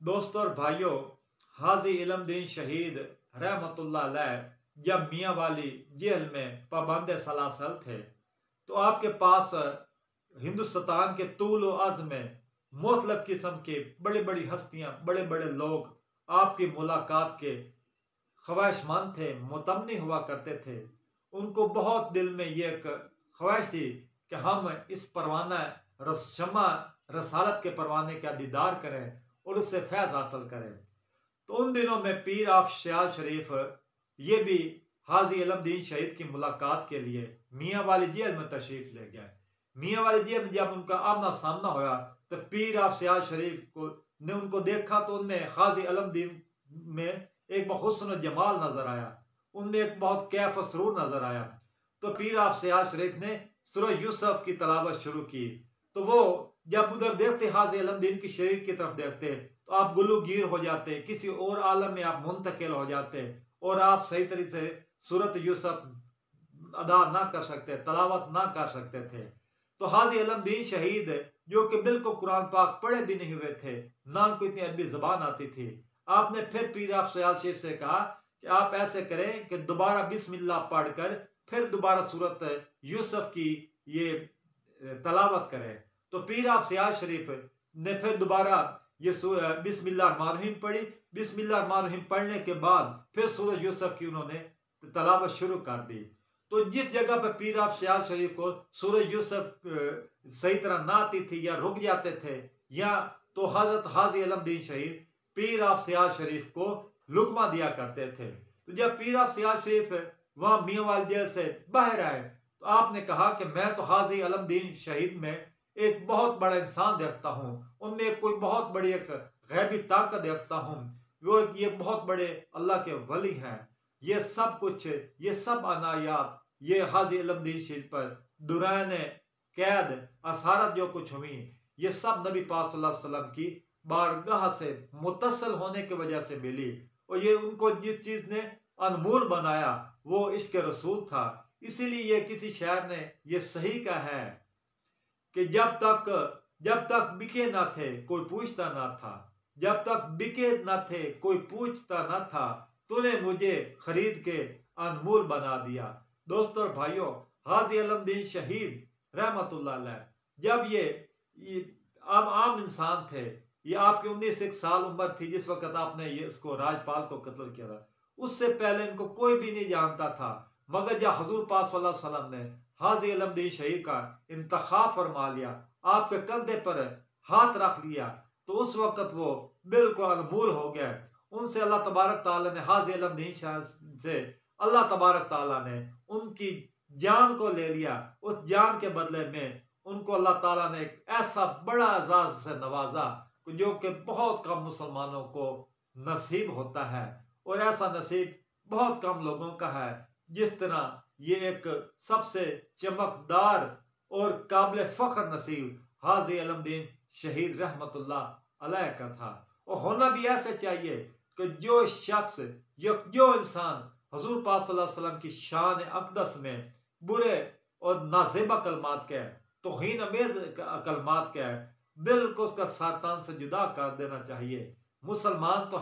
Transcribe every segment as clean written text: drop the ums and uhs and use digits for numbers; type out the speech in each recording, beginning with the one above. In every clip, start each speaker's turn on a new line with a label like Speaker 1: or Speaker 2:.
Speaker 1: دوستوں اور بھائیوں، حاجی علم دین شہید رحمت اللہ علیہ جب میاں والی جیل میں پابند سلاسل تھے تو آپ کے پاس ہندوستان کے طول و عرض میں مختلف قسم کے بڑی بڑی ہستیاں، بڑے بڑے لوگ آپ کی ملاقات کے خواہش مند تھے، متمنی ہوا کرتے تھے۔ ان کو بہت دل میں یہ ایک خواہش تھی کہ ہم اس پروانہ شمع رسالت کے پروانے کا دیدار کریں اور اس سے فیض حاصل کریں۔ تو ان دنوں میں پیر آف سیال شریف یہ بھی حاجی علم دین شہید کی ملاقات کے لیے میاں والی جیل میں تشریف لے گئے۔ میاں والی جیل میں جب ان کا آمنا سامنا ہوا تو پیر آف سیال شریف نے ان کو دیکھا تو ان میں حاجی علم دین میں ایک بہت حسن و جمال نظر آیا، ان میں ایک بہت کیف و سرور نظر آیا۔ تو پیر آف سیال شریف نے سورہ یوسف کی تلاوت شروع کی تو وہ جب ادھر دیکھتے حاجی علم دین کی شریف کی طرف دیکھتے تو آپ گلو گیر ہو جاتے، کسی اور عالم میں آپ منتقل ہو جاتے اور آپ صحیح طریقے سے سورۃ یوسف ادا نہ کر سکتے، تلاوت نہ کر سکتے تھے۔ تو حاجی علم دین شہید جو کہ بالکل قرآن پاک پڑھے بھی نہیں ہوئے تھے، نہ ان کو اتنی عربی زبان آتی تھی، آپ نے پھر پیر آف سیال شریف سے کہا کہ آپ ایسے کریں کہ دوبارہ بسم اللہ پڑھ کر پھر دوبارہ سورۃ یوسف کی یہ تلاوت کریں۔ تو پیر آف سیال شریف نے پھر دوبارہ یہ بسم اللہ الرحمن الرحیم پڑھی۔ بسم اللہ الرحمن الرحیم پڑھنے کے بعد پھر سورہ یوسف کی انہوں نے تلاوت شروع کر دی۔ تو جس جگہ پہ پیر آف سیال شریف کو سورہ یوسف صحیح طرح نہ آتی تھی یا رک جاتے تھے، یا تو حضرت حاجی علم دین شہید پیر آف سیال شریف کو لقمہ دیا کرتے تھے۔ تو جب پیر آف سیال شریف وہاں میاں والی جیل سے باہر آئے تو آپ نے کہا کہ میں تو حاجی علم دین شہید میں ایک بہت بڑا انسان دیکھتا ہوں، ان میں کوئی بہت بڑی ایک غیبی طاقت دیکھتا ہوں، وہ یہ بہت بڑے اللہ کے ولی ہیں۔ یہ سب کچھ، یہ سب عنایات، یہ حاجی علم دین شہید پر دوران قید اسارت جو کچھ ہوئی، یہ سب نبی پاک صلی اللہ علیہ وسلم کی بارگاہ سے متصل ہونے کی وجہ سے ملی، اور یہ ان کو جس چیز نے انمول بنایا وہ عشق رسول تھا۔ اسی لیے یہ کسی شاعر نے یہ صحیح کہا ہے کہ جب تک بکے نہ تھے کوئی پوچھتا نہ تھا، جب تک بکے نہ تھے کوئی پوچھتا نہ تھا، تو نے مجھے خرید کے انمول بنا دیا۔ دوستوں اور بھائیوں، حاجی علم دین شہید رحمت اللہ علیہ جب یہ عام انسان تھے، یہ آپ کی 19 سال عمر تھی جس وقت آپ نے یہ اس کو راجپال کو قتل کیا تھا۔ اس سے پہلے ان کو کوئی بھی نہیں جانتا تھا، مگر جب حضور پاک صلی اللہ علیہ وسلم نے حاجی علم دین شہید کا انتخاب فرما لیا، آپ کے کندھے پر ہاتھ رکھ لیا، تو اس وقت وہ بالکل انمول ہو گئے۔ ان سے اللہ تبارک تعالیٰ نے حاجی علم دین شہید سے اللہ تبارک تعالیٰ نے ان کی جان کو لے لیا۔ اس جان کے بدلے میں ان کو اللہ تعالیٰ نے ایک ایسا بڑا اعزاز سے نوازا جو کہ بہت کم مسلمانوں کو نصیب ہوتا ہے، اور ایسا نصیب بہت کم لوگوں کا ہے جس طرح یہ ایک سب سے چمکدار اور قابل فخر نصیب حاجی علم دین شہید رحمت اللہ علیہ کا تھا۔ اور ہونا بھی ایسے چاہیے کہ جو شخص، جو انسان حضور پاک صلی اللہ علیہ وسلم کی شان اقدس میں برے اور نازیبہ کلمات کہے، توہین امیز کلمات کہے، بالکل اس کا سرطان سے جدا کر دینا چاہیے۔ مسلمان تو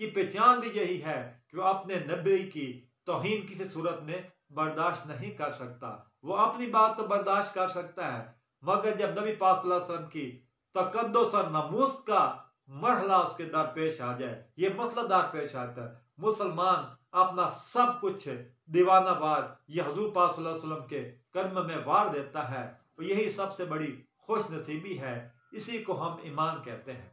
Speaker 1: کی پہچان بھی یہی ہے کہ وہ اپنے نبی کی توہین کسی صورت میں برداشت نہیں کر سکتا۔ وہ اپنی بات تو برداشت کر سکتا ہے، مگر جب نبی پاک صلی اللہ علیہ وسلم کی تقدس اور ناموس کا مرحلہ اس کے درپیش آ جائے، یہ مسئلہ درپیش آتا ہے، مسلمان اپنا سب کچھ دیوانہ وار یہ حضور پاک صلی اللہ علیہ وسلم کے قدم میں وار دیتا ہے، اور یہی سب سے بڑی خوش نصیبی ہے، اسی کو ہم ایمان کہتے ہیں۔